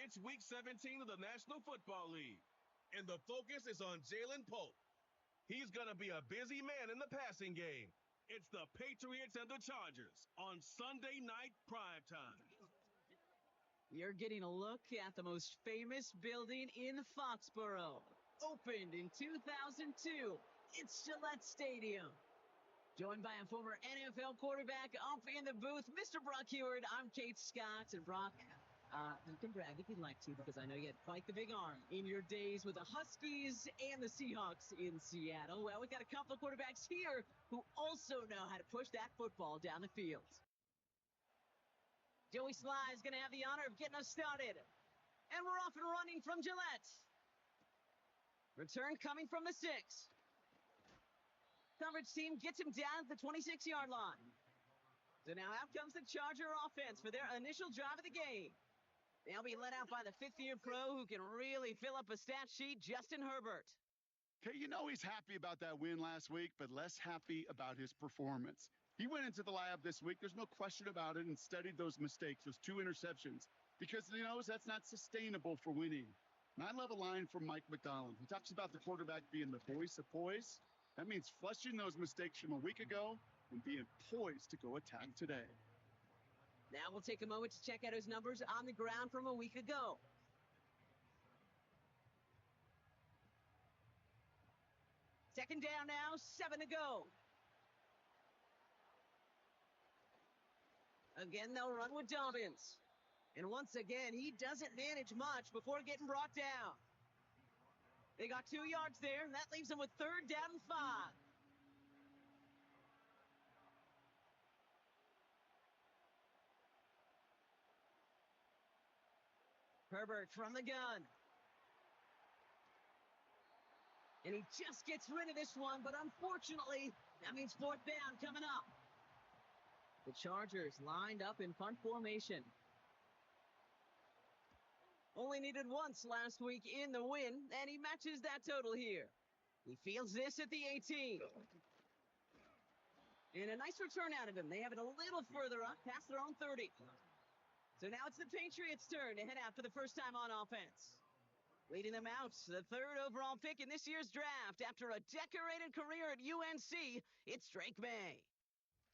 It's Week 17 of the National Football League, and the focus is on Jalen Pope. He's going to be a busy man in the passing game. It's the Patriots and the Chargers on Sunday night primetime. You're getting a look at the most famous building in Foxboro. Opened in 2002, it's Gillette Stadium. Joined by a former NFL quarterback up in the booth, Mr. Brock Heward. I'm Kate Scott. And Brock, you can brag if you'd like to, because I know you had quite the big arm in your days with the Huskies and the Seahawks in Seattle. Well, we got a couple of quarterbacks here who also know how to push that football down the field. Joey Sly is going to have the honor of getting us started. And we're off and running from Gillette. Return coming from the 6. Coverage team gets him down at the 26-yard line. So now out comes the Charger offense for their initial drive of the game. They'll be led out by the fifth-year pro who can really fill up a stat sheet, Justin Herbert. Okay, you know he's happy about that win last week, but less happy about his performance. He went into the lab this week, there's no question about it, and studied those mistakes, those 2 interceptions, because he knows that's not sustainable for winning. And I love a line from Mike McDonald. He talks about the quarterback being the voice of poise. That means flushing those mistakes from a week ago and being poised to go attack today. Now we'll take a moment to check out his numbers on the ground from a week ago. Second down now, 7 to go. Again, they'll run with Dobbins. And once again, he doesn't manage much before getting brought down. They got 2 yards there, and that leaves them with 3rd down and 5. Herbert from the gun. And he just gets rid of this one, but unfortunately, that means 4th down coming up. The Chargers lined up in punt formation. Only needed once last week in the win, and he matches that total here. He fields this at the 18. And a nice return out of him. They have it a little further up, past their own 30. So now it's the Patriots' turn to head out for the first time on offense. Leading them out, the 3rd overall pick in this year's draft. After a decorated career at UNC, it's Drake May.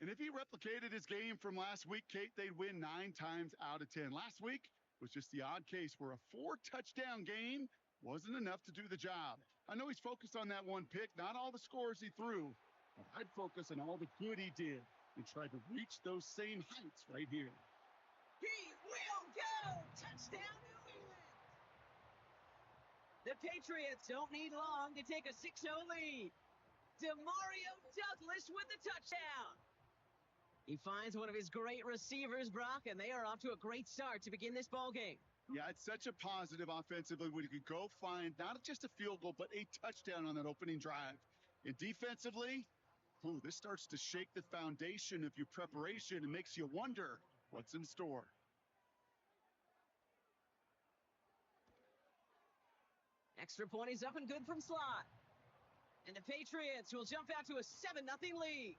And if he replicated his game from last week, Kate, they'd win 9 times out of 10. Last week was just the odd case where a 4-touchdown game wasn't enough to do the job. I know he's focused on that 1 pick, not all the scores he threw, but I'd focus on all the good he did and try to reach those same heights right here. He will go! Touchdown, New England! The Patriots don't need long to take a 6-0 lead. Demario Douglas with the touchdown. He finds one of his great receivers, Brock, and they are off to a great start to begin this ballgame. Yeah, it's such a positive offensively when you can go find not just a field goal, but a touchdown on that opening drive. And defensively, this starts to shake the foundation of your preparation and makes you wonder what's in store. Extra point is up and good from Slot. And the Patriots will jump out to a 7-0 lead.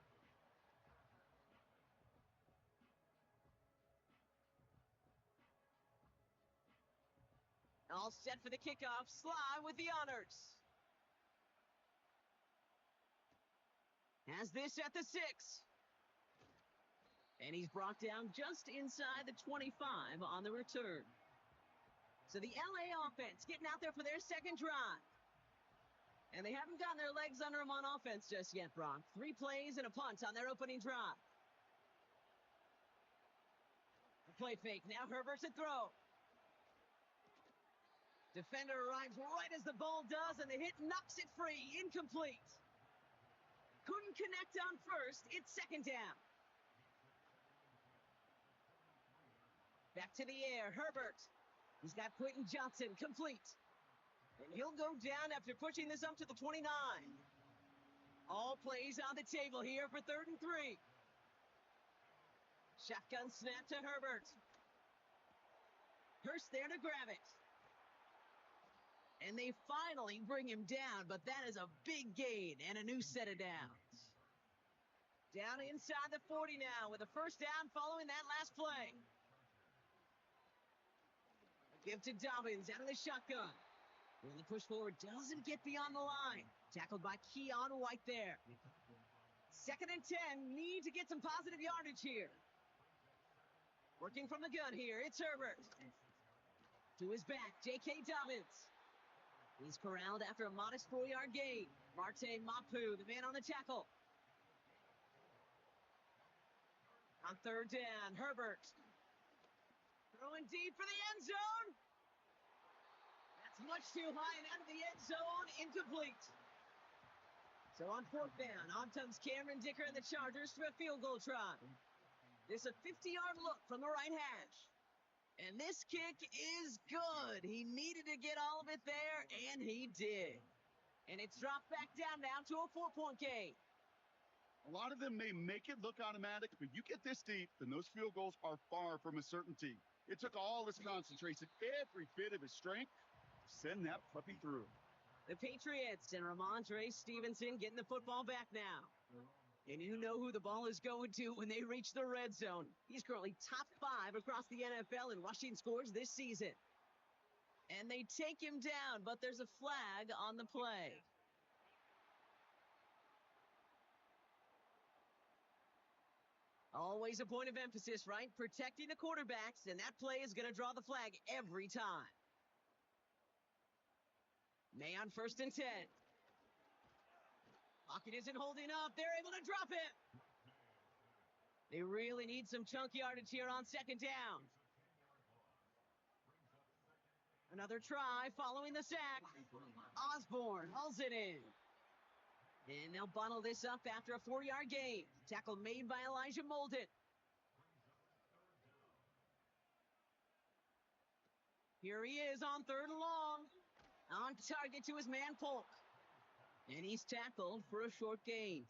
All set for the kickoff. Sly with the honors. Has this at the 6. And he's brought down just inside the 25 on the return. So the LA offense getting out there for their second drive. And they haven't gotten their legs under them on offense just yet, Brock. 3 plays and a punt on their opening drive. A play fake. Now Herbert's at throw. Defender arrives right as the ball does, and the hit knocks it free. Incomplete. Couldn't connect on first. It's 2nd down. Back to the air. Herbert. He's got Quentin Johnson. Complete. And he'll go down after pushing this up to the 29. All plays on the table here for 3rd and 3. Shotgun snap to Herbert. Hurst there to grab it. And they finally bring him down, but that is a big gain and a new set of downs. Down inside the 40 now with a 1st down following that last play. Give to Dobbins out of the shotgun. And the push forward doesn't get beyond the line. Tackled by Keon White there. 2nd and 10. Need to get some positive yardage here. Working from the gun here. It's Herbert. To his back, J.K. Dobbins. He's corralled after a modest 4-yard gain. Marte Mapu, the man on the tackle. On 3rd down, Herbert. Throwing deep for the end zone. That's much too high and out of the end zone. Incomplete. So on 4th down, on comes Cameron Dicker and the Chargers for a field goal try. There's a 50-yard look from the right hash. And this kick is good. He needed to get all of it there, and he did. And it's dropped back down now to a 4-point game. A lot of them may make it look automatic, but you get this deep, then those field goals are far from a certainty. It took all his concentration, every bit of his strength, to send that puppy through. The Patriots and Ramondre Stevenson getting the football back now. And you know who the ball is going to when they reach the red zone. He's currently top 5 across the NFL in rushing scores this season. And they take him down, but there's a flag on the play. Always a point of emphasis, right? Protecting the quarterbacks, and that play is going to draw the flag every time. May on 1st and 10. Pocket isn't holding up. They're able to drop it. They really need some chunk yardage here on 2nd down. Another try following the sack. Osborne hauls it in. And they'll bundle this up after a 4-yard gain. Tackle made by Elijah Molden. Here he is on 3rd and long. On target to his man Polk. And he's tackled for a short gain.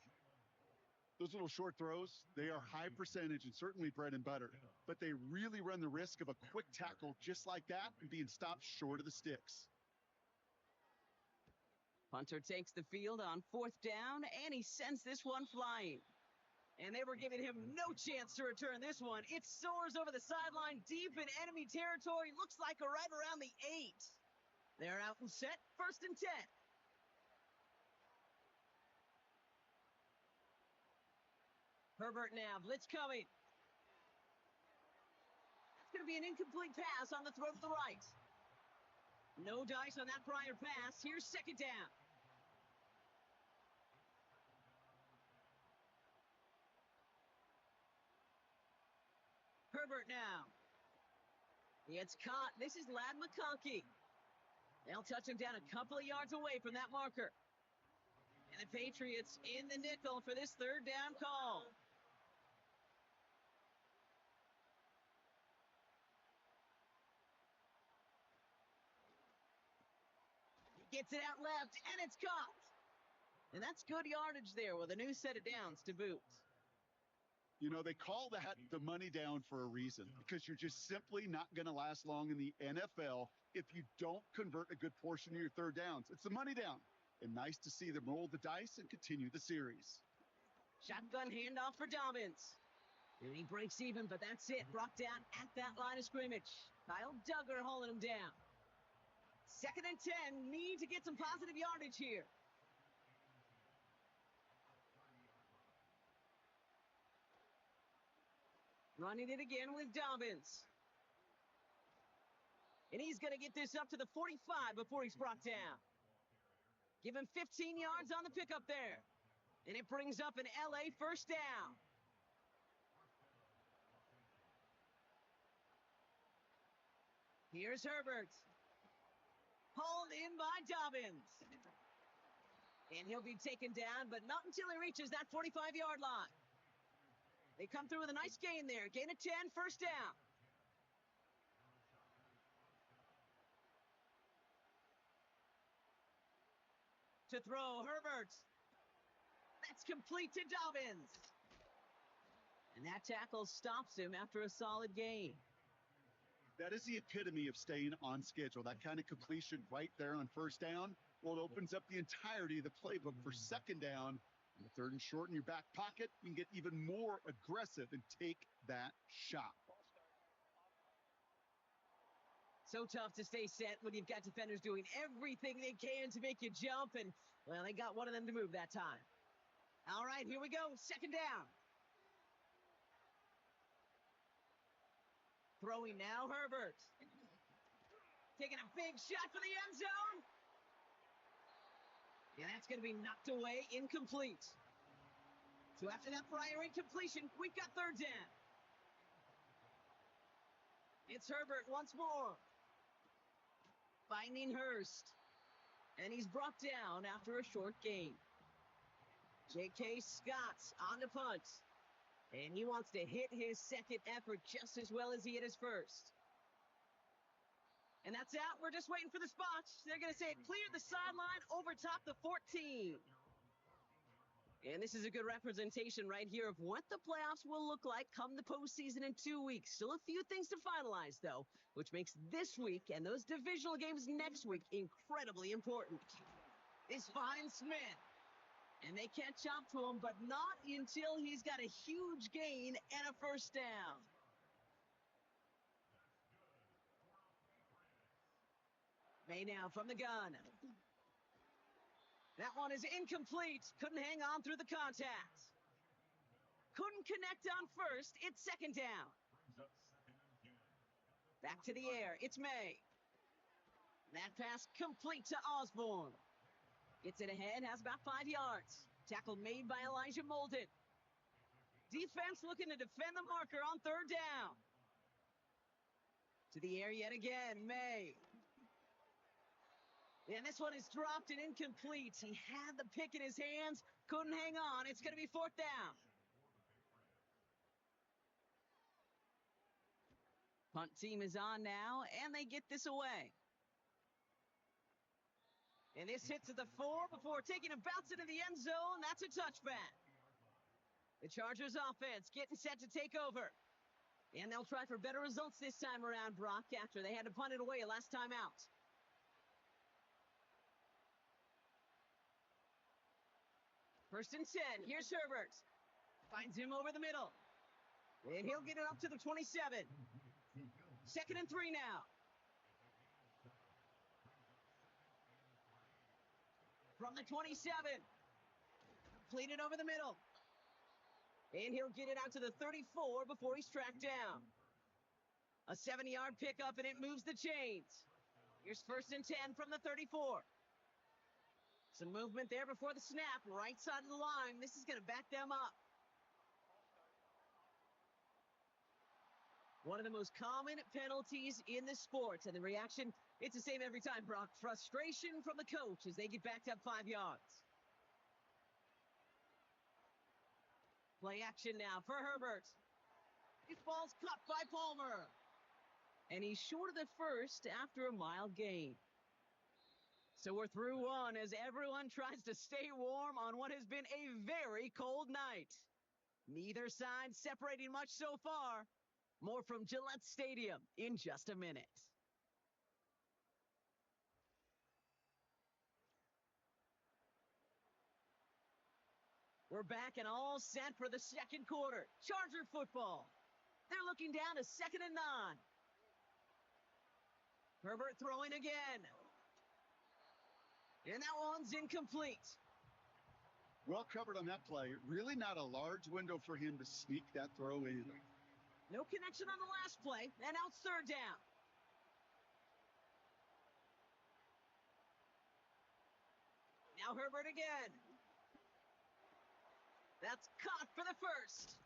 Those little short throws, they are high percentage and certainly bread and butter. But they really run the risk of a quick tackle just like that and being stopped short of the sticks. Punter takes the field on 4th down, and he sends this one flying. And they were giving him no chance to return this one. It soars over the sideline deep in enemy territory. Looks like right around the 8. They're out and set. 1st and 10. Herbert now. Blitz coming. That's going to be an incomplete pass on the throw to the right. No dice on that prior pass. Here's 2nd down. Herbert now. It's caught. This is Ladd McConkey. They'll touch him down a couple of yards away from that marker. And the Patriots in the nickel for this 3rd down call. He gets it out left, and it's caught. And that's good yardage there with a new set of downs to boot. You know, they call that the money down for a reason, because you're just simply not going to last long in the NFL if you don't convert a good portion of your 3rd downs. It's the money down. And nice to see them roll the dice and continue the series. Shotgun handoff for Dobbins. And he breaks even, but that's it. Brought down at that line of scrimmage. Kyle Duggar hauling him down. 2nd and 10. Need to get some positive yardage here. Running it again with Dobbins. And he's going to get this up to the 45 before he's brought down. Give him 15 yards on the pickup there. And it brings up an LA 1st down. Here's Herbert. Pulled in by Dobbins. And he'll be taken down, but not until he reaches that 45-yard line. They come through with a nice gain there. Gain of 10, 1st down. To throw, Herbert. That's complete to Dobbins. And that tackle stops him after a solid gain. That is the epitome of staying on schedule. That kind of completion right there on 1st down. Well, it opens up the entirety of the playbook for 2nd down. And the 3rd and short in your back pocket, you can get even more aggressive and take that shot. So tough to stay set when you've got defenders doing everything they can to make you jump, and, well, they got one of them to move that time. All right, here we go, second down. Throwing now, Herbert. Taking a big shot for the end zone. And that's going to be knocked away, incomplete. So after that prior incompletion, we've got third down. It's Herbert once more. Finding Hurst. And he's brought down after a short gain. J.K. Scott's on the punt. And he wants to hit his second effort just as well as he hit his first. And that's out. We're just waiting for the spot. They're going to say it cleared the sideline over top the 14. And this is a good representation right here of what the playoffs will look like come the postseason in 2 weeks. Still a few things to finalize, though, which makes this week and those divisional games next week incredibly important. This finds Smith. And they catch up to him, but not until he's got a huge gain and a first down. May now from the gun. That one is incomplete. Couldn't hang on through the contact. Couldn't connect on first. It's second down. Back to the air. It's May. That pass complete to Osborne. Gets it ahead, has about 5 yards. Tackle made by Elijah Molden. Defense looking to defend the marker on third down. To the air yet again, May. And this one is dropped and incomplete. He had the pick in his hands, couldn't hang on. It's going to be fourth down. Punt team is on now, and they get this away. And this hits at the 4 before taking a bounce into the end zone. That's a touchback. The Chargers offense getting set to take over. And they'll try for better results this time around, Brock, after they had to punt it away last time out. First and 10. Here's Herbert. Finds him over the middle. And he'll get it up to the 27. Second and 3 now. From the 27. Completed over the middle. And he'll get it out to the 34 before he's tracked down. A 70-yard pickup, and it moves the chains. Here's first and 10 from the 34. Some movement there before the snap. Right side of the line. This is going to back them up. One of the most common penalties in the sport. And the reaction, it's the same every time, Brock. Frustration from the coach as they get backed up 5 yards. Play action now for Herbert. His ball's caught by Palmer. And he's short of the first after a mild gain. So we're through one as everyone tries to stay warm on what has been a very cold night. Neither side separating much so far. More from Gillette Stadium in just a minute. We're back and all set for the second quarter. Charger football. They're looking down to 2nd and 9. Herbert throwing again. And that one's incomplete. Well covered on that play. Really not a large window for him to sneak that throw in. No connection on the last play, and now it's third down. Now Herbert again. That's caught for the first.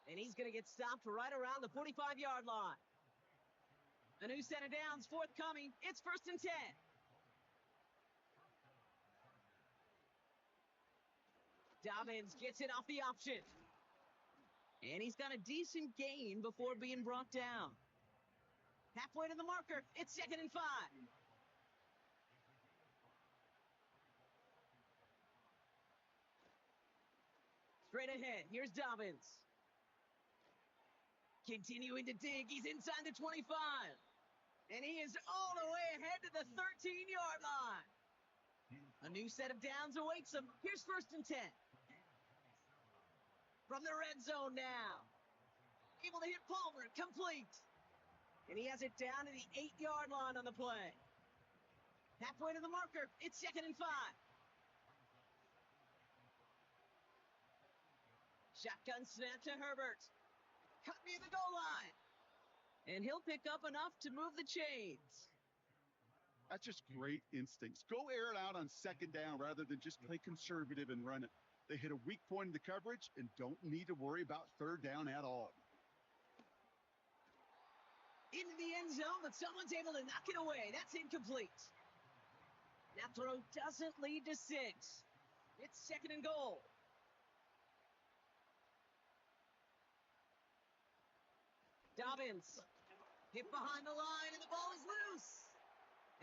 And he's going to get stopped right around the 45-yard line. A new set of downs forthcoming. It's first and 10. Dobbins gets it off the option. And he's got a decent gain before being brought down. Halfway to the marker. It's 2nd and 5. Straight ahead. Here's Dobbins. Continuing to dig. He's inside the 25. And he is all the way ahead to the 13-yard line. A new set of downs awaits him. Here's first and 10. From the red zone now. Able to hit Palmer. Complete. And he has it down to the 8-yard line on the play. Halfway to the marker. It's 2nd and 5. Shotgun snap to Herbert. Cut near the goal line. And he'll pick up enough to move the chains. That's just great instincts. Go air it out on 2nd down rather than just play conservative and run it. They hit a weak point in the coverage and don't need to worry about 3rd down at all. Into the end zone, but someone's able to knock it away. That's incomplete. That throw doesn't lead to 6. It's 2nd and goal. Dobbins hit behind the line, and the ball is loose.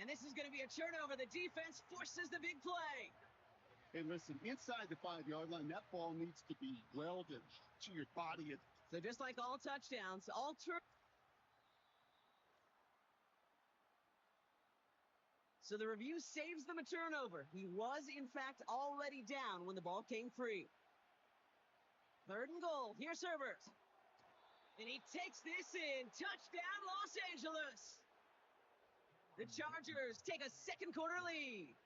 And this is going to be a turnover. The defense forces the big play. Hey, listen, inside the 5-yard line, that ball needs to be welded to your body. So just like all touchdowns, So the review saves them a turnover. He was, in fact, already down when the ball came free. 3rd and goal. Here's Herbert. And he takes this in. Touchdown, Los Angeles. The Chargers take a 2nd quarter lead.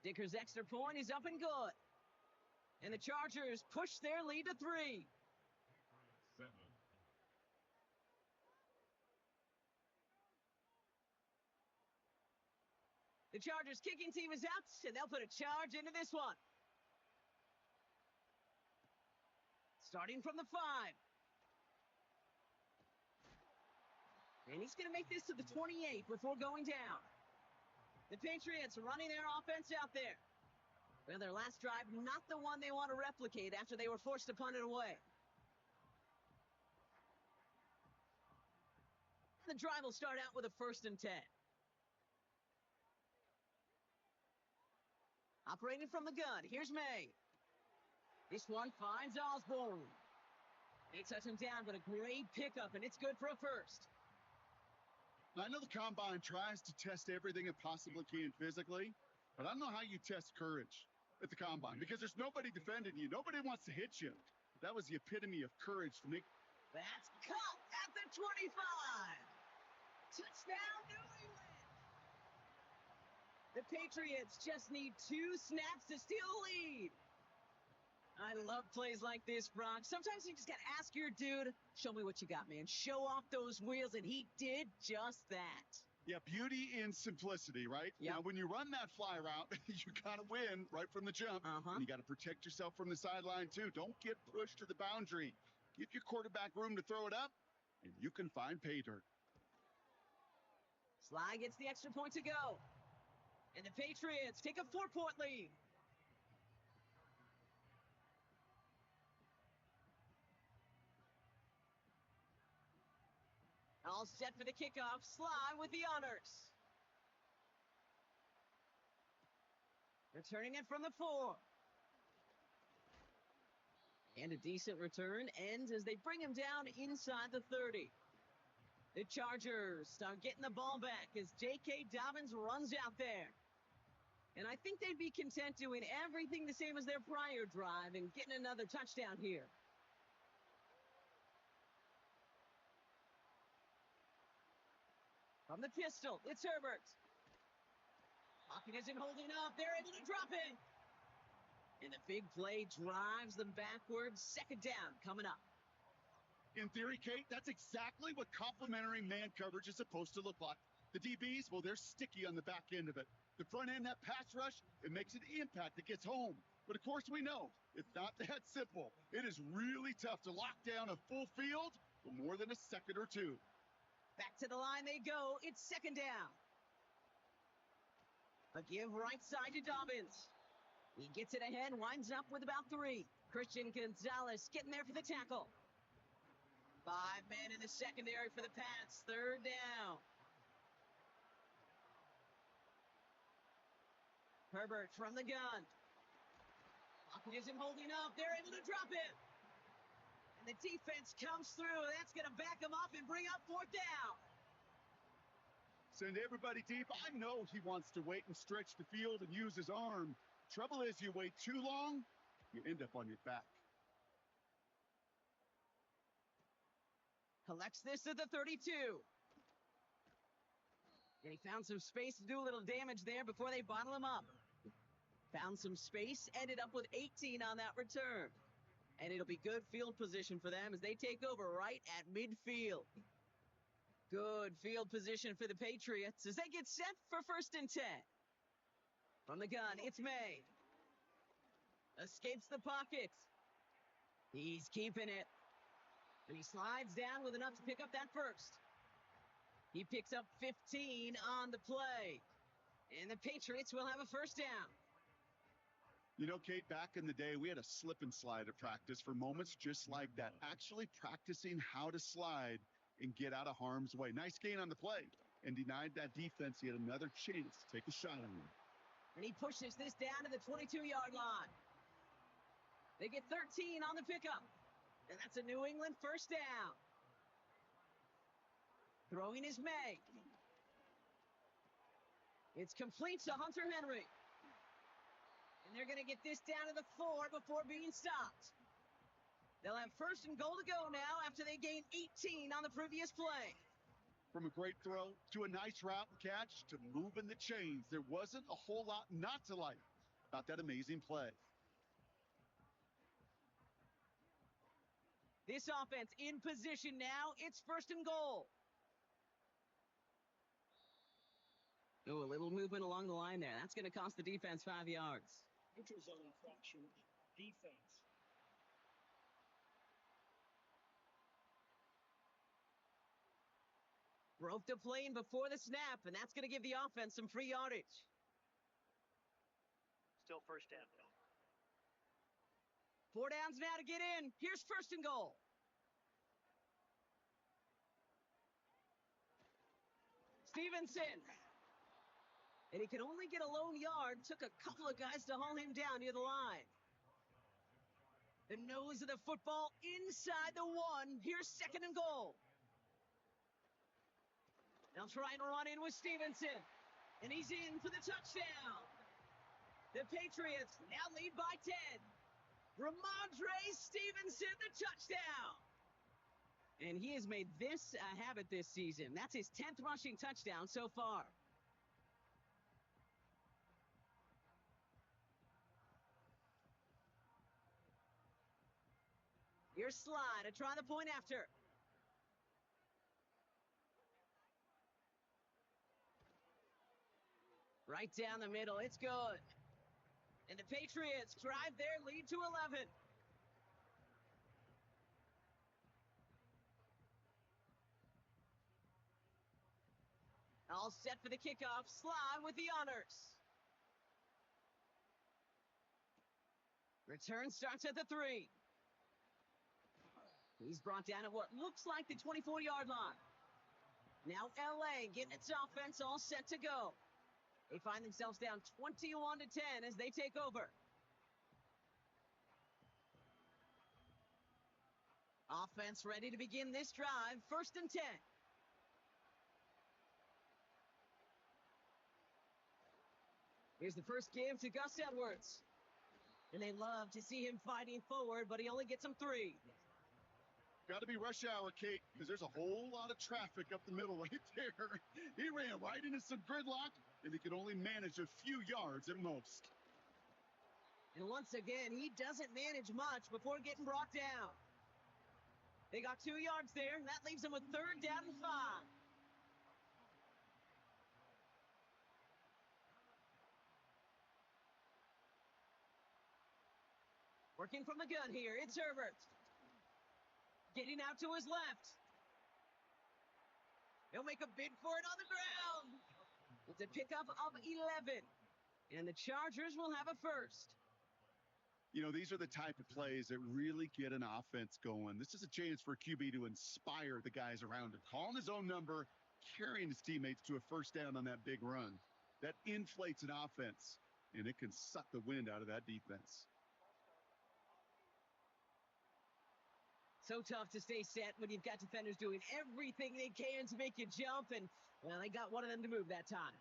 Dicker's extra point is up and good. And the Chargers push their lead to 3. 7. The Chargers kicking team is out, and they'll put a charge into this one. Starting from the 5. And he's going to make this to the 28 before going down. The Patriots running their offense out there. Well, their last drive, not the one they want to replicate after they were forced to punt it away. The drive will start out with a 1st and 10. Operating from the gun, here's May. This one finds Osborne. They touch him down, but a great pickup, and it's good for a 1st. I know the combine tries to test everything it possibly can physically, but I don't know how you test courage at the combine because there's nobody defending you. Nobody wants to hit you. That was the epitome of courage to me. That's caught at the 25. Touchdown, New England. The Patriots just need 2 snaps to steal the lead. I love plays like this, Brock. Sometimes you just got to ask your dude, show me what you got, man. Show off those wheels, and he did just that. Yeah, beauty in simplicity, right? Yep. Now, when you run that fly route, you got to win right from the jump. And you got to protect yourself from the sideline, too. Don't get pushed to the boundary. Give your quarterback room to throw it up, and you can find pay dirt. Sly gets the extra point to go. And the Patriots take a 4-point lead. All set for the kickoff. Sly with the honors. Returning it from the 4. And a decent return ends as they bring him down inside the 30. The Chargers start getting the ball back as J.K. Dobbins runs out there. And I think they'd be content doing everything the same as their prior drive and getting another touchdown here. From the pistol, it's Herbert. Pocket isn't holding up. They're able to drop it. And the big play drives them backwards. 2nd down coming up. In theory, Kate, that's exactly what complementary man coverage is supposed to look like. The DBs, well, they're sticky on the back end of it. The front end, that pass rush, it makes an impact. It gets home. But, of course, we know it's not that simple. It is really tough to lock down a full field for more than a second or 2. Back to the line they go. It's 2nd down. A give right side to Dobbins. He gets it ahead, winds up with about 3. Christian Gonzalez getting there for the tackle. 5 men in the secondary for the Pats. 3rd down. Herbert from the gun. Pocket isn't holding up. They're able to drop it. And the defense comes through. That's going to back him up and bring up 4th down. Send everybody deep. I know he wants to wait and stretch the field and use his arm. Trouble is, you wait too long, you end up on your back. Collects this at the 32. And he found some space to do a little damage there before they bottle him up. Found some space, ended up with 18 on that return. And it'll be good field position for them as they take over right at midfield. Good field position for the Patriots as they get set for 1st and 10. From the gun, it's May. Escapes the pocket. He's keeping it. And he slides down with enough to pick up that first. He picks up 15 on the play. And the Patriots will have a 1st down. You know, Kate, back in the day, we had a slip and slide at practice for moments just like that. Actually practicing how to slide and get out of harm's way. Nice gain on the play. And denied that defense. He had another chance to take a shot on him. And he pushes this down to the 22-yard line. They get 13 on the pickup. And that's a New England 1st down. Throwing is May. It's complete to Hunter Henry. And they're going to get this down to the 4 before being stopped. They'll have 1st and goal to go now after they gained 18 on the previous play. From a great throw to a nice route and catch to moving the chains, there wasn't a whole lot not to like about that amazing play. This offense in position now. It's 1st and goal. Oh, a little movement along the line there. That's going to cost the defense 5 yards. Neutral zone infraction, defense. Broke the plane before the snap, and that's going to give the offense some free yardage. Still 1st down. 4 downs now to get in. Here's 1st and goal. Stevenson. And he could only get a lone yard. Took a couple of guys to haul him down near the line. The nose of the football inside the 1. Here's 2nd and goal. They'll try and run in with Stevenson. And he's in for the touchdown. The Patriots now lead by 10. Ramondre Stevenson, the touchdown. And he has made this a habit this season. That's his 10th rushing touchdown so far. Here's Slide to try the point after. Right down the middle, it's good. And the Patriots drive their lead to 11. All set for the kickoff. Slide with the honors. Return starts at the 3. He's brought down at what looks like the 24-yard line. Now LA getting its offense all set to go. They find themselves down 21-10 as they take over. Offense ready to begin this drive. 1st and 10. Here's the first give to Gus Edwards. And they love to see him fighting forward, but he only gets them 3. Got to be rush hour, Kate, because there's a whole lot of traffic up the middle right there. He ran right into some gridlock, and he could only manage a few yards at most. And once again, he doesn't manage much before getting brought down. They got 2 yards there, and that leaves them with 3rd down and 5. Working from the gun here, it's Herbert. Getting out to his left. He'll make a bid for it on the ground. It's a pickup of 11. And the Chargers will have a 1st. You know, these are the type of plays that really get an offense going. This is a chance for a QB to inspire the guys around him. Calling his own number, carrying his teammates to a 1st down on that big run. That inflates an offense, and it can suck the wind out of that defense. So tough to stay set when you've got defenders doing everything they can to make you jump, and, well, they got one of them to move that time.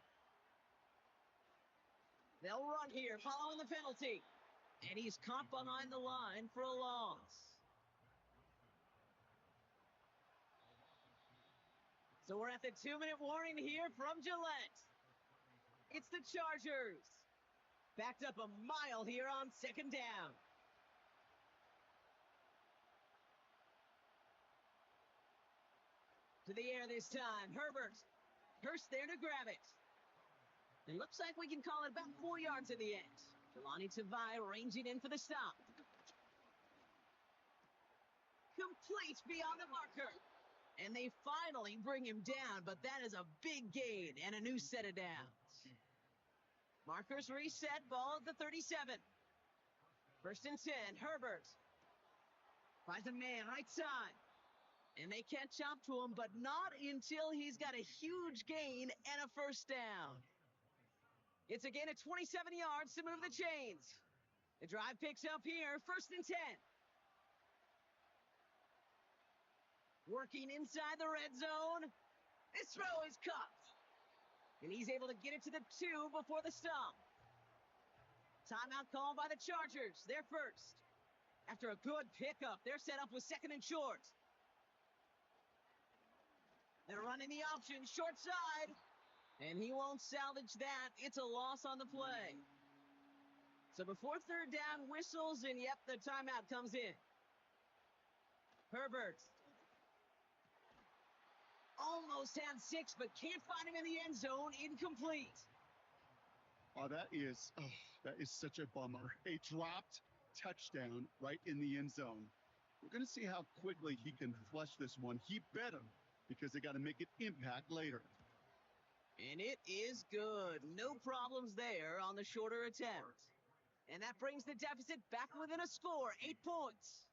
They'll run here following the penalty. And he's caught behind the line for a loss. So we're at the 2-minute warning here from Gillette. It's the Chargers. Backed up a mile here on second down. To the air this time. Herbert. Hurst there to grab it. It looks like we can call it about 4 yards in the end. Jelani Tavai ranging in for the stop. Complete beyond the marker. And they finally bring him down, but that is a big gain and a new set of downs. Markers reset, ball at the 37. 1st and 10, Herbert. Finds a man right side. And they catch up to him, but not until he's got a huge gain and a 1st down. It's a gain of 27 yards to move the chains. The drive picks up here, 1st and 10. Working inside the red zone. This throw is cuffed. And he's able to get it to the 2 before the stop. Timeout called by the Chargers. They're first. After a good pickup, they're set up with 2nd and short. They're running the option, short side. And he won't salvage that. It's a loss on the play. So before 3rd down whistles, and yep, the timeout comes in. Herbert. Almost had 6, but can't find him in the end zone. Incomplete. Oh, that is such a bummer. A dropped touchdown right in the end zone. We're going to see how quickly he can flush this one. He better, because they got to make it impact later. And it is good. No problems there on the shorter attempt. And that brings the deficit back within a score, 8 points.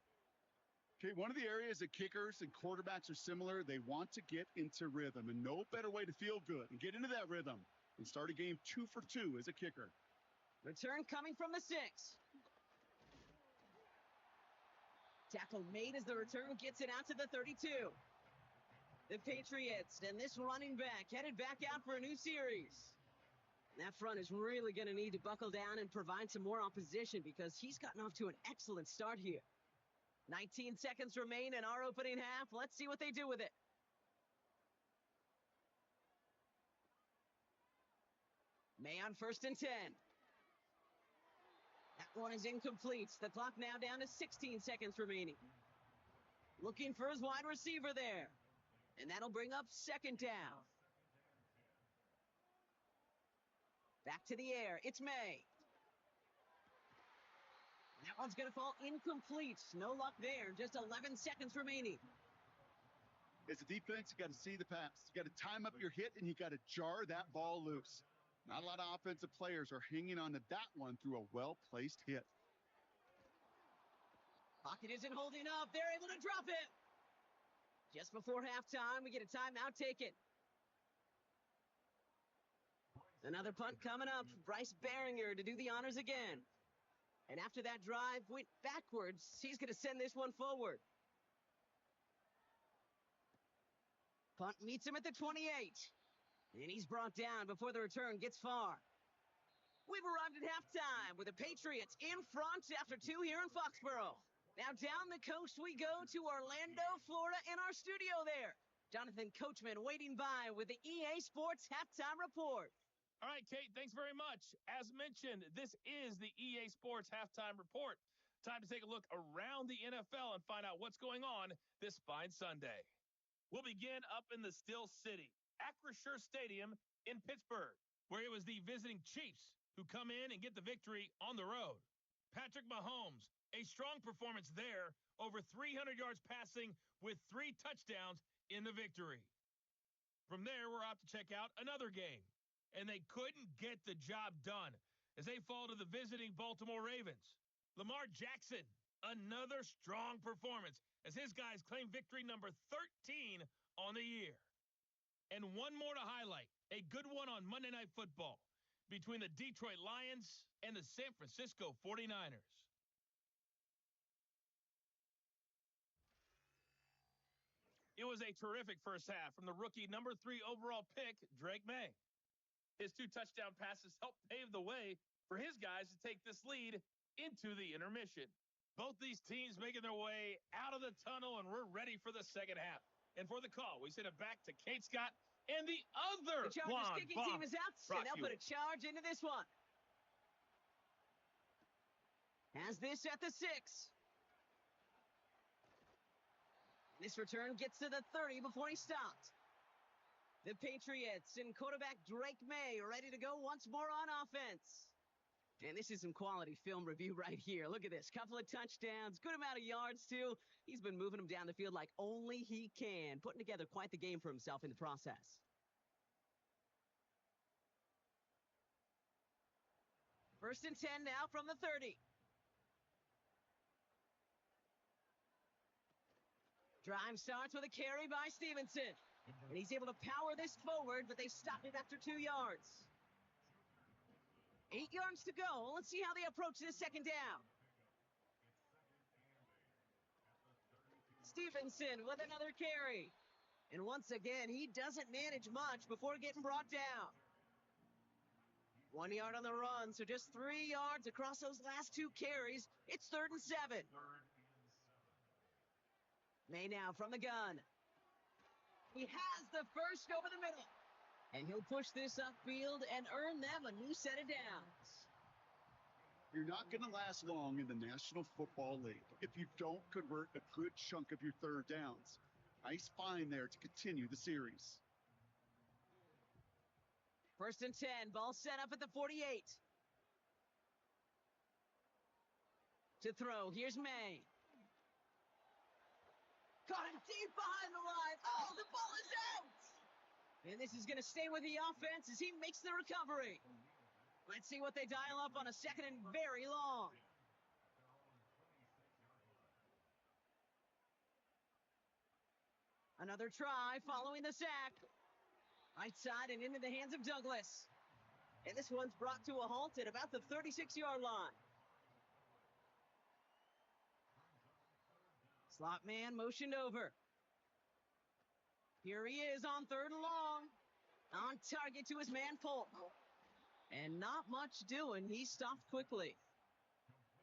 Okay, one of the areas that kickers and quarterbacks are similar, they want to get into rhythm, and no better way to feel good and get into that rhythm and start a game 2 for 2 as a kicker. Return coming from the 6. Tackle made as the return gets it out to the 32. The Patriots and this running back headed back out for a new series. That front is really going to need to buckle down and provide some more opposition because he's gotten off to an excellent start here. 19 seconds remain in our opening half. Let's see what they do with it. May on 1st and 10. That one is incomplete. The clock now down to 16 seconds remaining. Looking for his wide receiver there. And that'll bring up 2nd down. Back to the air. It's May. That one's going to fall incomplete. No luck there. Just 11 seconds remaining. As a defense, you got to see the pass. You got to time up your hit, and you got to jar that ball loose. Not a lot of offensive players are hanging on to that one through a well-placed hit. Pocket isn't holding up. They're able to drop it. Just before halftime, we get a timeout taken. Another punt coming up. Bryce Behringer to do the honors again. And after that drive went backwards, he's going to send this one forward. Punt meets him at the 28. And he's brought down before the return gets far. We've arrived at halftime with the Patriots in front after 2 here in Foxboro. Now down the coast we go to Orlando, Florida, in our studio there. Jonathan Coachman waiting by with the EA Sports Halftime Report. All right, Kate, thanks very much. As mentioned, this is the EA Sports Halftime Report. Time to take a look around the NFL and find out what's going on this fine Sunday. We'll begin up in the Still City, Acrisure Stadium in Pittsburgh, where it was the visiting Chiefs who come in and get the victory on the road. Patrick Mahomes, a strong performance there, over 300 yards passing with 3 touchdowns in the victory. From there, we're off to check out another game, and they couldn't get the job done as they fall to the visiting Baltimore Ravens. Lamar Jackson, another strong performance as his guys claim victory number 13 on the year. And one more to highlight, a good one on Monday Night Football between the Detroit Lions and the San Francisco 49ers. It was a terrific first half from the rookie number 3 overall pick, Drake May. His 2 touchdown passes helped pave the way for his guys to take this lead into the intermission. Both these teams making their way out of the tunnel, and we're ready for the second half. And for the call, we send it back to Kate Scott and the other The Chargers blonde kicking Bob team is out, and they'll put a charge into this one. Has this at the 6. This return gets to the 30 before he stopped. The Patriots and quarterback Drake May ready to go once more on offense. And this is some quality film review right here. Look at this. Couple of touchdowns, good amount of yards too. He's been moving them down the field like only he can, putting together quite the game for himself in the process. First and 10 now from the 30. Drive starts with a carry by Stevenson. And he's able to power this forward, but they stopped it after 2 yards. 8 yards to go. Let's see how they approach this second down. Stevenson with another carry. And once again, he doesn't manage much before getting brought down. 1 yard on the run, so just 3 yards across those last 2 carries. It's 3rd and 7. May now from the gun. He has the first over the middle. And he'll push this upfield and earn them a new set of downs. You're not going to last long in the National Football League if you don't convert a good chunk of your third downs. Nice find there to continue the series. First and 10, ball set up at the 48. To throw, here's May. Caught him deep behind the line. Oh, the ball is out! And this is going to stay with the offense as he makes the recovery. Let's see what they dial up on a second and very long. Another try following the sack. Right side and into the hands of Douglas. And this one's brought to a halt at about the 36-yard line. Slot man motioned over. Here he is on 3rd and long. On target to his man Polk. And not much doing. He stopped quickly.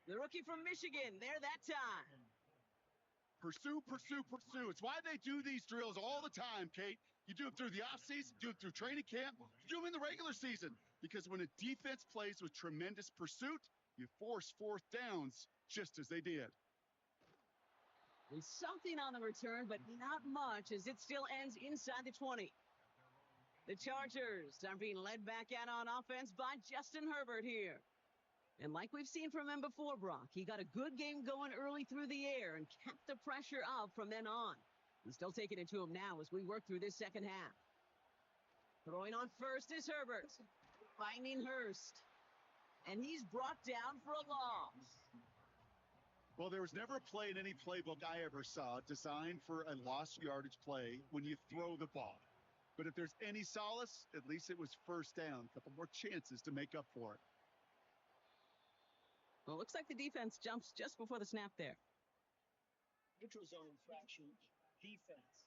The rookie from Michigan there that time. Pursue, pursue, pursue. It's why they do these drills all the time, Kate. You do it through the offseason, do it through training camp, you do them in the regular season. Because when a defense plays with tremendous pursuit, you force 4th downs just as they did. There's something on the return, but not much as it still ends inside the 20. The Chargers are being led back out on offense by Justin Herbert here. And like we've seen from him before, Brock, he got a good game going early through the air and kept the pressure up from then on. He's still taking it to him now as we work through this second half. Throwing on first is Herbert. Finding Hurst. And he's brought down for a loss. Well, there was never a play in any playbook I ever saw designed for a lost yardage play when you throw the ball. But if there's any solace, at least it was first down. A couple more chances to make up for it. Well, it looks like the defense jumps just before the snap there. Neutral zone infraction, defense.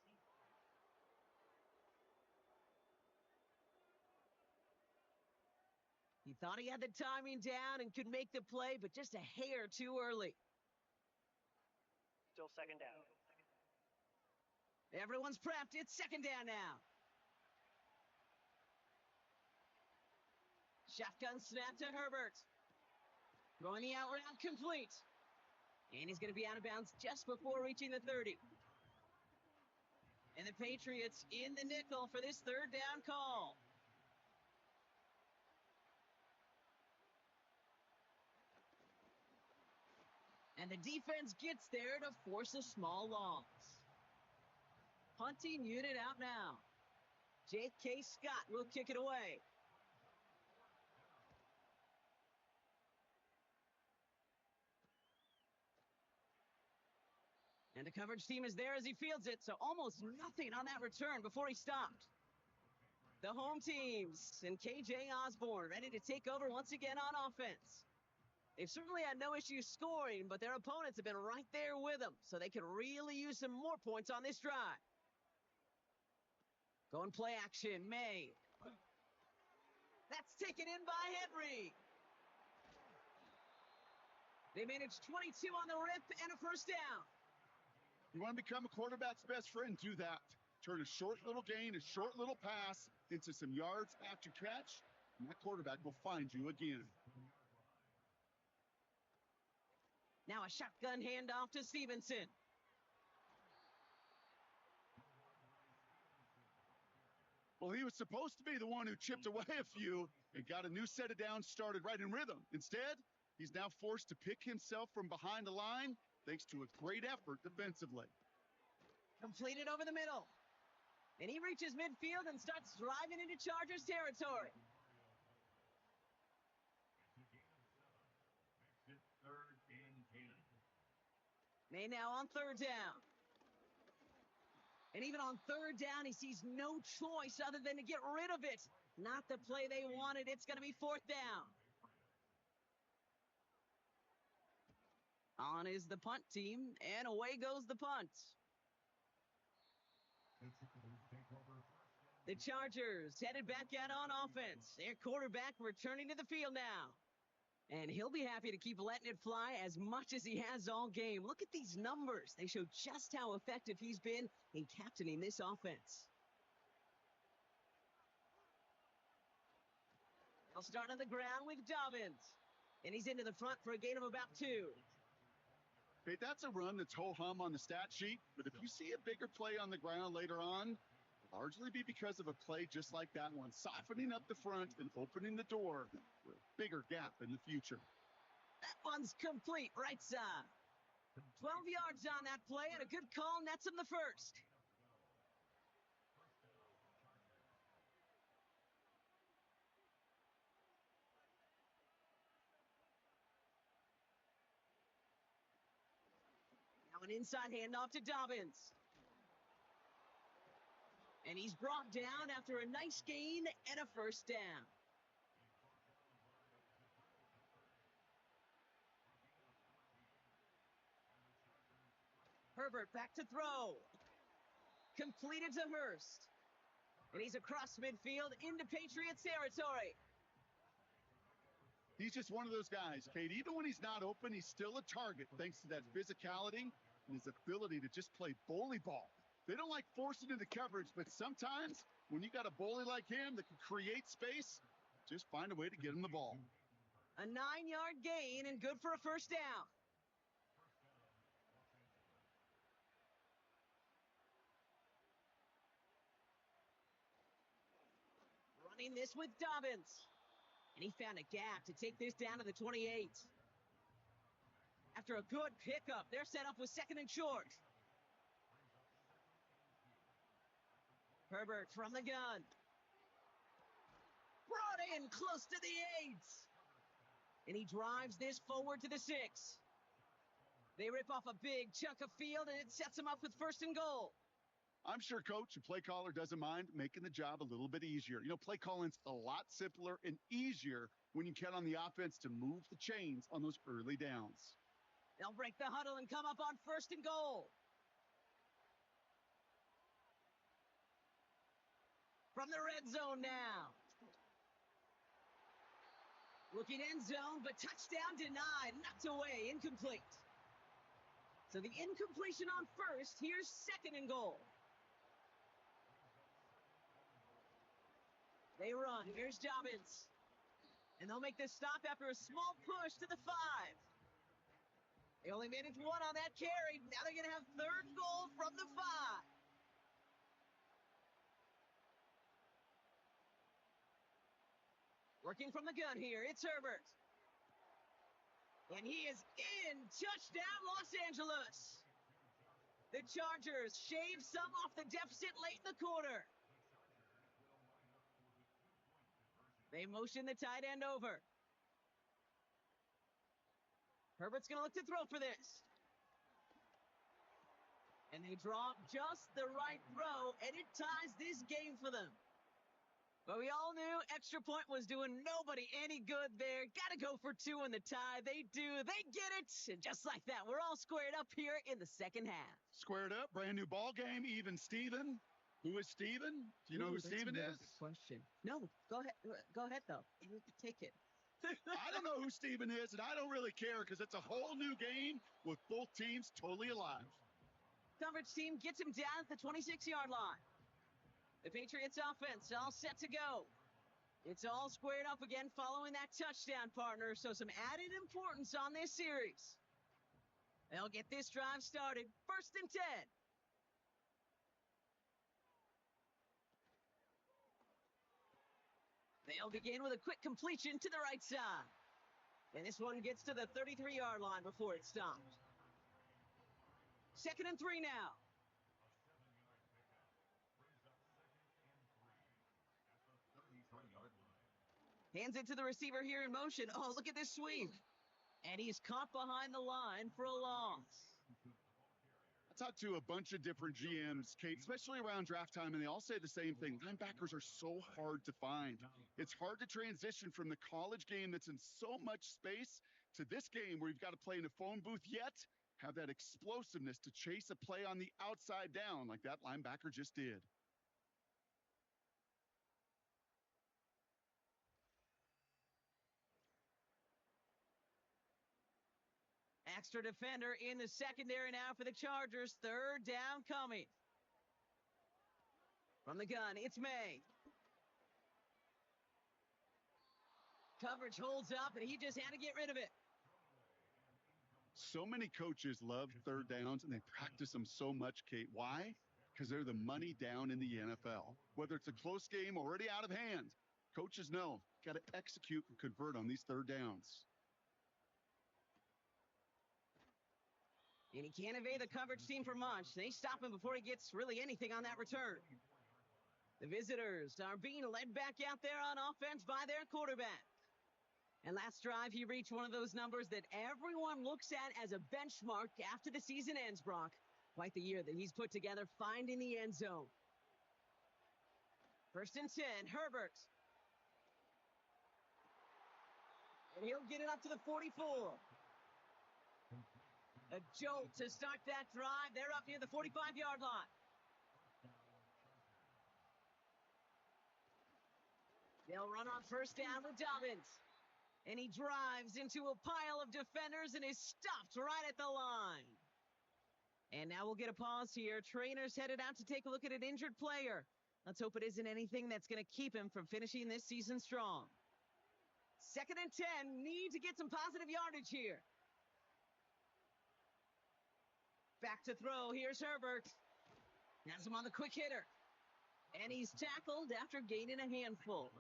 He thought he had the timing down and could make the play, but just a hair too early. Still 2nd down. Everyone's prepped. It's 2nd down now. Shotgun snap to Herbert. Throwing the out route complete. And he's going to be out of bounds just before reaching the 30. And the Patriots in the nickel for this 3rd down call. And the defense gets there to force a small loss. Punting unit out now. J.K. Scott will kick it away. And the coverage team is there as he fields it, so almost nothing on that return before he stopped. The home teams and K.J. Osborne ready to take over once again on offense. They've certainly had no issues scoring, but their opponents have been right there with them, so they could really use some more points on this drive. Going play action, May. That's taken in by Henry. They managed 22 on the rip and a first down. You want to become a quarterback's best friend, do that. Turn a short little gain, a short little pass into some yards after catch, and that quarterback will find you again. Now a shotgun handoff to Stevenson. Well, he was supposed to be the one who chipped away a few and got a new set of downs started right in rhythm. Instead, he's now forced to pick himself from behind the line thanks to a great effort defensively. Completed over the middle. And he reaches midfield and starts driving into Chargers territory. May now on third down. And even on third down, he sees no choice other than to get rid of it. Not the play they wanted. It's going to be fourth down. On is the punt team, and away goes the punt. The Chargers headed back out on offense. Their quarterback returning to the field now. And he'll be happy to keep letting it fly as much as he has all game. Look at these numbers. They show just how effective he's been in captaining this offense. They'll start on the ground with Dobbins. And he's into the front for a gain of about 2. Okay, that's a run that's ho-hum on the stat sheet, but if you see a bigger play on the ground later on, it'll largely be because of a play just like that one, softening up the front and opening the door for a bigger gap in the future. That one's complete right side. 12 yards on that play, and a good call nets him the first. Now an inside handoff to Dobbins. And he's brought down after a nice gain and a first down. Herbert back to throw. Completed to Hurst. And he's across midfield into Patriots territory. He's just one of those guys, Kate. Even when he's not open, he's still a target thanks to that physicality and his ability to just play bully ball. They don't like forcing into coverage, but sometimes when you got a bully like him that can create space, just find a way to get him the ball. A 9-yard gain and good for a first down. Running this with Dobbins. And he found a gap to take this down to the 28. After a good pickup, they're set up with second and short. Herbert from the gun. Brought in close to the 8. And he drives this forward to the 6. They rip off a big chunk of field, and it sets him up with first and goal. I'm sure coach and play caller doesn't mind making the job a little bit easier. You know, play calling's a lot simpler and easier when you count on the offense to move the chains on those early downs. They'll break the huddle and come up on first and goal. From the red zone now. Looking end zone, but touchdown denied. Knocked away, incomplete. So the incompletion on first. Here's second and goal. They run. Here's Dobbins. And they'll make this stop after a small push to the 5. They only managed 1 on that carry. Now they're going to have third goal from the 5. Working from the gun here, it's Herbert. And he is in. Touchdown, Los Angeles. The Chargers shave some off the deficit late in the quarter. They motion the tight end over. Herbert's going to look to throw for this. And they draw just the right throw, and it ties this game for them. But we all knew extra point was doing nobody any good there. Got to go for 2 in the tie. They do. They get it. And just like that, we're all squared up here in the second half. Squared up, brand new ball game, even Steven. Who is Steven? Do you know who Steven is? Question. No, go ahead. Go ahead, though. You take it. I don't know who Steven is, and I don't really care because it's a whole new game with both teams totally alive. coverage team gets him down at the 26-yard line. The Patriots offense all set to go. It's all squared up again following that touchdown, partner, so some added importance on this series. They'll get this drive started. 1st and 10. They'll begin with a quick completion to the right side. And this one gets to the 33-yard line before it stops. 2nd and 3 now. Hands it to the receiver here in motion. Oh, look at this sweep. And he's caught behind the line for a loss. I talked to a bunch of different GMs, Kate, especially around draft time, and they all say the same thing. Linebackers are so hard to find. It's hard to transition from the college game that's in so much space to this game where you've got to play in a phone booth, yet have that explosiveness to chase a play on the outside down like that linebacker just did. Extra defender in the secondary now for the Chargers. 3rd down coming. From the gun, it's May. Coverage holds up, and he just had to get rid of it. So many coaches love 3rd downs, and they practice them so much, Kate. Why? Because they're the money down in the NFL. Whether it's a close game already out of hand, coaches know, got to execute and convert on these 3rd downs. And he can't evade the coverage team for much. They stop him before he gets really anything on that return. The visitors are being led back out there on offense by their quarterback. And last drive, he reached one of those numbers that everyone looks at as a benchmark after the season ends, Brock. Quite the year that he's put together finding the end zone. 1st and 10, Herbert. And he'll get it up to the 44. A jolt to start that drive. They're up near the 45-yard line. They'll run on 1st down with Dobbins. And he drives into a pile of defenders and is stopped right at the line. And now we'll get a pause here. Trainer's headed out to take a look at an injured player. Let's hope it isn't anything that's going to keep him from finishing this season strong. 2nd and 10. Need to get some positive yardage here. Back to throw. Here's Herbert. Has him on the quick hitter. And he's tackled after gaining a handful.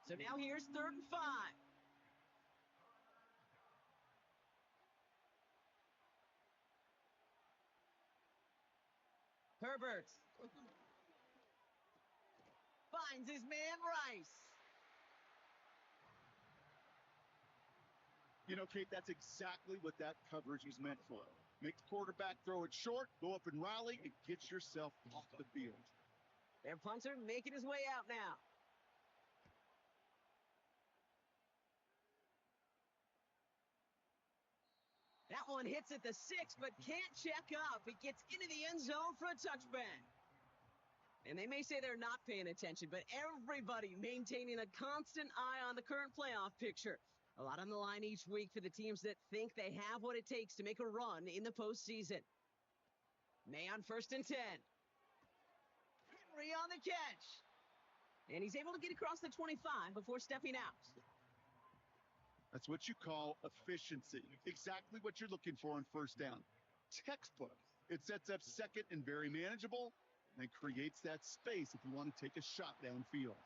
So now here's 3rd and 5. Herbert finds his man Rice. You know, Kate, that's exactly what that coverage is meant for. Make the quarterback throw it short, go up and rally, and get yourself off the field. Their punter making his way out now. That one hits at the 6, but can't check up. It gets into the end zone for a touchback. And they may say they're not paying attention, but everybody maintaining a constant eye on the current playoff picture. A lot on the line each week for the teams that think they have what it takes to make a run in the postseason. May on 1st and 10. Henry on the catch. And he's able to get across the 25 before stepping out. That's what you call efficiency. Exactly what you're looking for on 1st down. Textbook. It sets up 2nd and very manageable, and it creates that space if you want to take a shot downfield.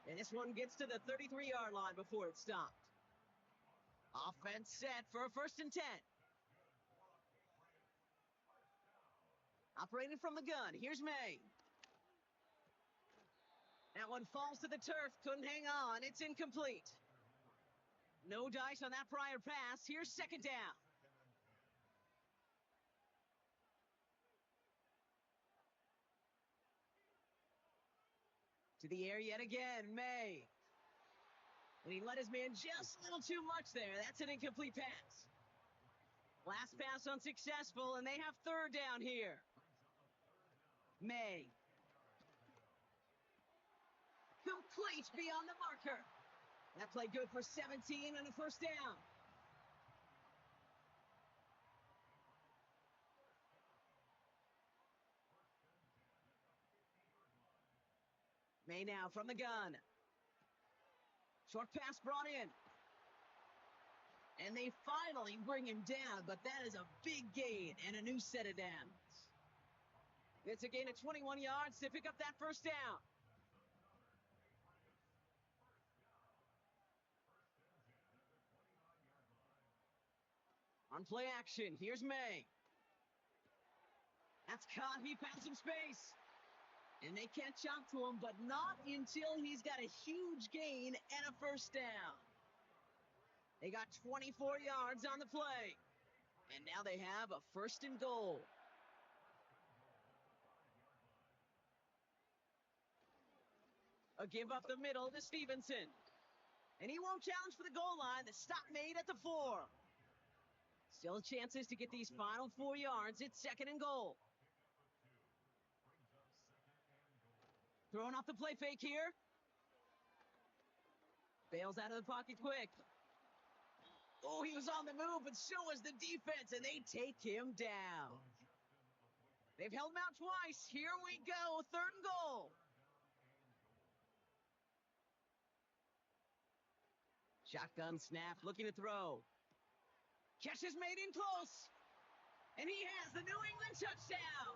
And this one gets to the 33-yard line before it stopped. Offense set for a 1st and 10. Operating from the gun, here's May. That one falls to the turf, couldn't hang on, it's incomplete. No dice on that prior pass, here's 2nd down. To the air yet again, May. And he let his man just a little too much there. That's an incomplete pass. Last pass unsuccessful, and they have 3rd down here. May. Complete beyond the marker. That play good for 17 and a 1st down. May now from the gun. Short pass brought in. And they finally bring him down, but that is a big gain and a new set of downs. It's a gain of 21 yards to pick up that first down. On play action, here's May. That's caught, he found some space. And they catch up to him, but not until he's got a huge gain and a first down. They got 24 yards on the play. And now they have a 1st and goal. A give up the middle to Stevenson. And he won't challenge for the goal line. The stop made at the 4. Still chances to get these final 4 yards. It's 2nd and goal. Throwing off the play fake here. Bails out of the pocket quick. Oh, he was on the move, but so was the defense, and they take him down. They've held him out twice. Here we go, 3rd and goal. Shotgun snap, looking to throw. Catch is made in close. And he has the New England touchdown.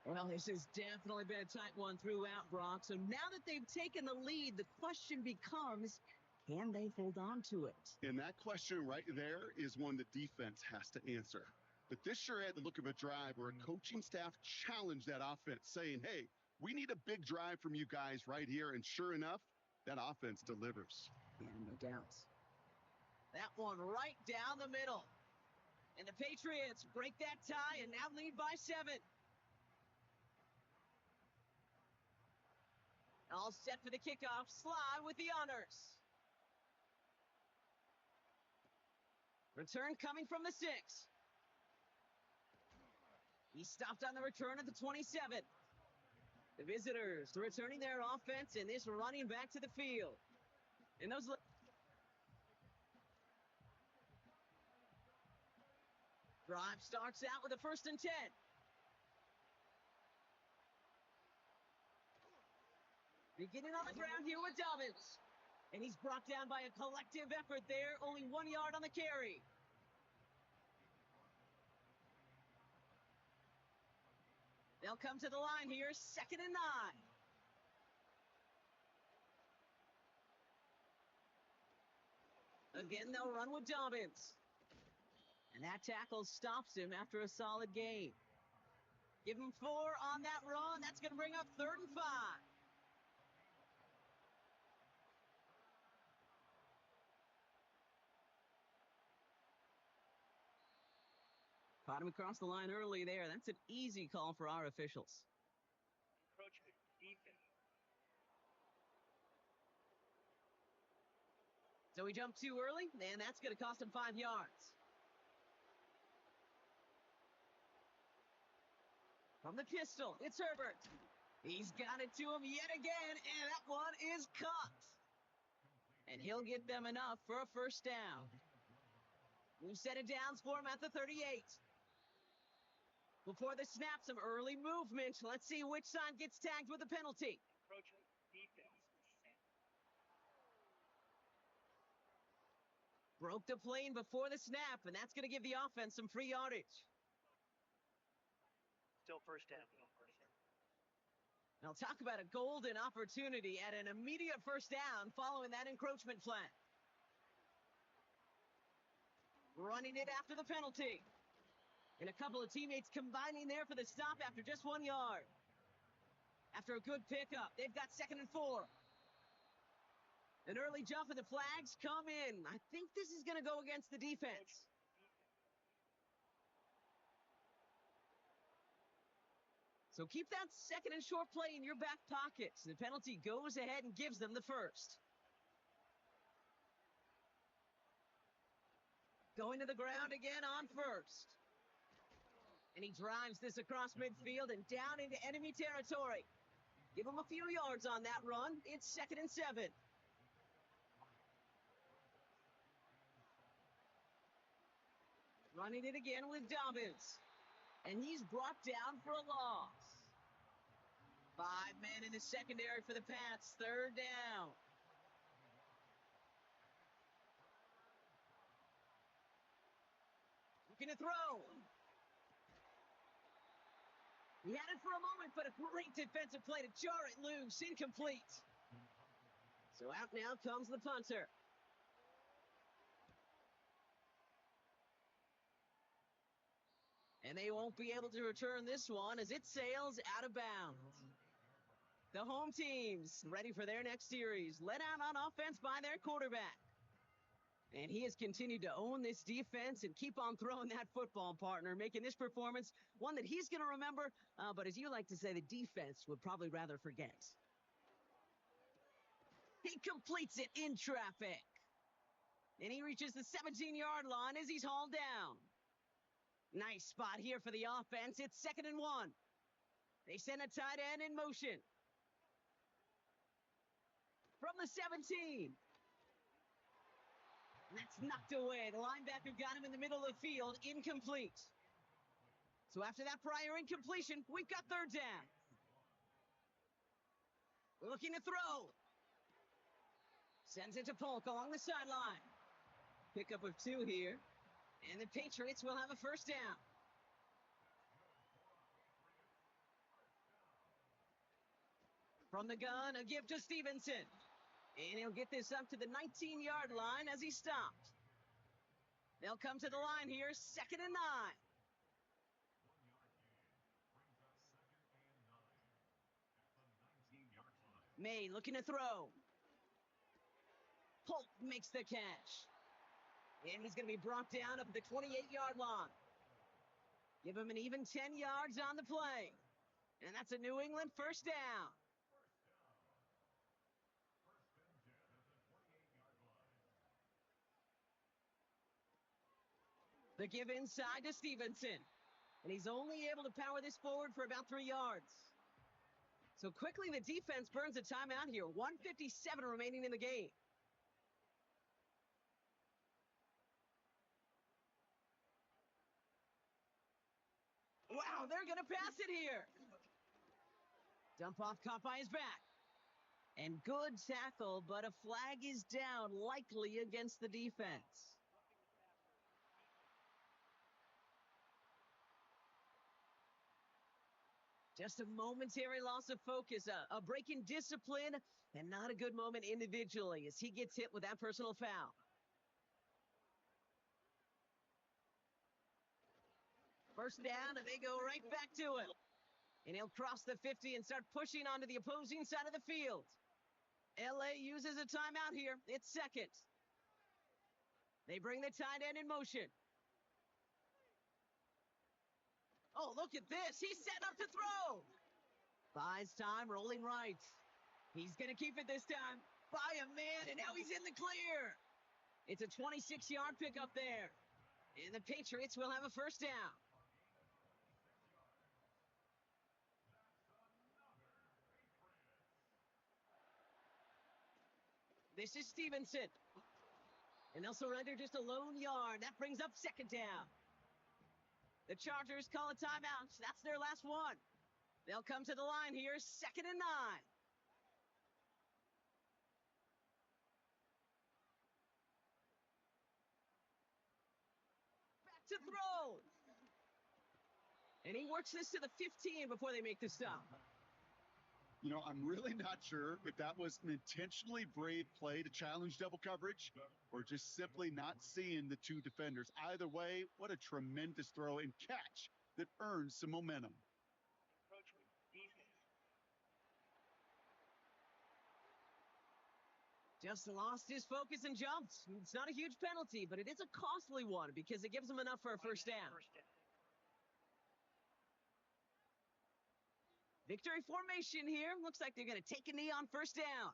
Well, this has definitely been a tight one throughout, Brock. So now that they've taken the lead, the question becomes, can they hold on to it? And that question right there is one the defense has to answer. But this sure had the look of a drive where a coaching staff challenged that offense, saying, hey, we need a big drive from you guys right here. And sure enough, that offense delivers. Yeah, no doubt. That one right down the middle. And the Patriots break that tie and now lead by 7. All set for the kickoff. Slide with the honors. Return coming from the 6. He stopped on the return at the 27. The visitors returning their offense and this running back to the field. And those drive starts out with a 1st and 10. Beginning on the ground here with Dobbins. And he's brought down by a collective effort there. Only 1 yard on the carry. They'll come to the line here, 2nd and 9. Again, they'll run with Dobbins. And that tackle stops him after a solid gain. Give him 4 on that run. That's going to bring up 3rd and 5. Caught him across the line early there. That's an easy call for our officials. Encroachment, defense. So he jumped too early, and that's going to cost him 5 yards. From the pistol, it's Herbert. He's got it to him yet again, and that one is caught. And he'll get them enough for a 1st down. We've set it down for him at the 38. Before the snap, some early movement. Let's see which side gets tagged with a penalty. Encroachment, defense. Broke the plane before the snap, and that's going to give the offense some free yardage. Still 1st down. Now talk about a golden opportunity at an immediate 1st down following that encroachment flag. Running it after the penalty. And a couple of teammates combining there for the stop after just 1 yard. After a good pickup, they've got 2nd and 4. An early jump and the flags come in. I think this is going to go against the defense. So keep that 2nd and short play in your back pocket. The penalty goes ahead and gives them the 1st. Going to the ground again on 1st. And he drives this across midfield and down into enemy territory. Give him a few yards on that run. It's 2nd and 7. Running it again with Dobbins. And he's brought down for a loss. 5 men in the secondary for the Pats. Third down. Looking to throw. He had it for a moment, but a great defensive play to jar it loose. Incomplete. So out now comes the punter. And they won't be able to return this one as it sails out of bounds. The home teams ready for their next series, led out on offense by their quarterback. And he has continued to own this defense and keep on throwing that football, partner, making this performance one that he's going to remember, but as you like to say, the defense would probably rather forget. He completes it in traffic. And he reaches the 17-yard line as he's hauled down. Nice spot here for the offense. It's 2nd and 1. They send a tight end in motion. From the 17. That's knocked away. The linebacker got him in the middle of the field. Incomplete. So after that prior incompletion, we've got third down. Looking to throw. Sends it to Polk along the sideline. Pickup of 2 here. And the Patriots will have a first down. From the gun, a give to Stevenson. And he'll get this up to the 19-yard line as he stopped. They'll come to the line here, 2nd and 9. May looking to throw. Polk makes the catch. And he's going to be brought down up at the 28-yard line. Give him an even 10 yards on the play. And that's a New England first down. The give inside to Stevenson. And he's only able to power this forward for about 3 yards. So quickly the defense burns a timeout here. 1:57 remaining in the game. Wow, they're going to pass it here. Dump off caught by his back. And good tackle, but a flag is down, likely against the defense. Just a momentary loss of focus, a break in discipline, and not a good moment individually as he gets hit with that personal foul. First down, and they go right back to it. And he'll cross the 50 and start pushing onto the opposing side of the field. LA uses a timeout here. It's 2nd. They bring the tight end in motion. Oh, look at this. He's set up to throw. Buys time, rolling right. He's going to keep it this time. By a man, and now he's in the clear. It's a 26-yard pickup there. And the Patriots will have a first down. This is Stevenson. And they'll surrender just a lone yard. That brings up 2nd down. The Chargers call a timeout. That's their last one. They'll come to the line here, 2nd and 9. Back to throw. And he works this to the 15 before they make the stop. You know, I'm really not sure if that was an intentionally brave play to challenge double coverage or just simply not seeing the 2 defenders. Either way, what a tremendous throw and catch that earns some momentum. Encroachment, defense. Just lost his focus and jumped. It's not a huge penalty, but it is a costly one because it gives him enough for a first down. Victory formation here. Looks like they're going to take a knee on first down.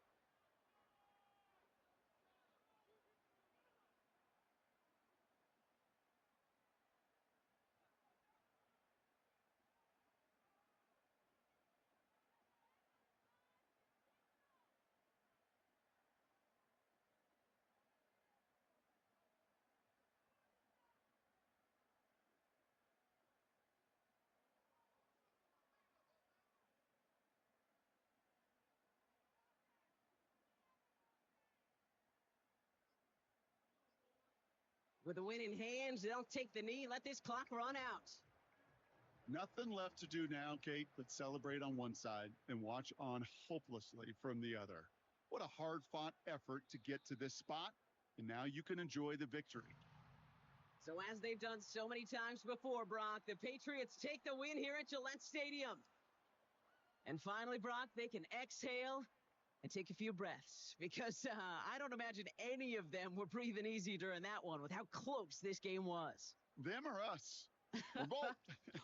With the win in hand, they'll take the knee, let this clock run out. Nothing left to do now, Kate, but celebrate on one side and watch on hopelessly from the other. What a hard-fought effort to get to this spot, and now you can enjoy the victory. So as they've done so many times before, Brock, the Patriots take the win here at Gillette Stadium. And finally, Brock, they can exhale and take a few breaths, because I don't imagine any of them were breathing easy during that one with how close this game was. Them or us? We're both.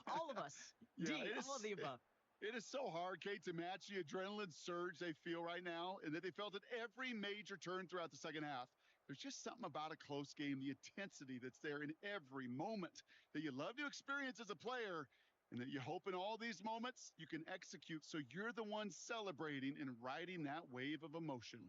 All of us. Yeah, D, all of the above. It is so hard, Kate, to match the adrenaline surge they feel right now and that they felt at every major turn throughout the second half. There's just something about a close game, the intensity that's there in every moment that you love to experience as a player, and that you hope in all these moments you can execute so you're the one celebrating and riding that wave of emotion.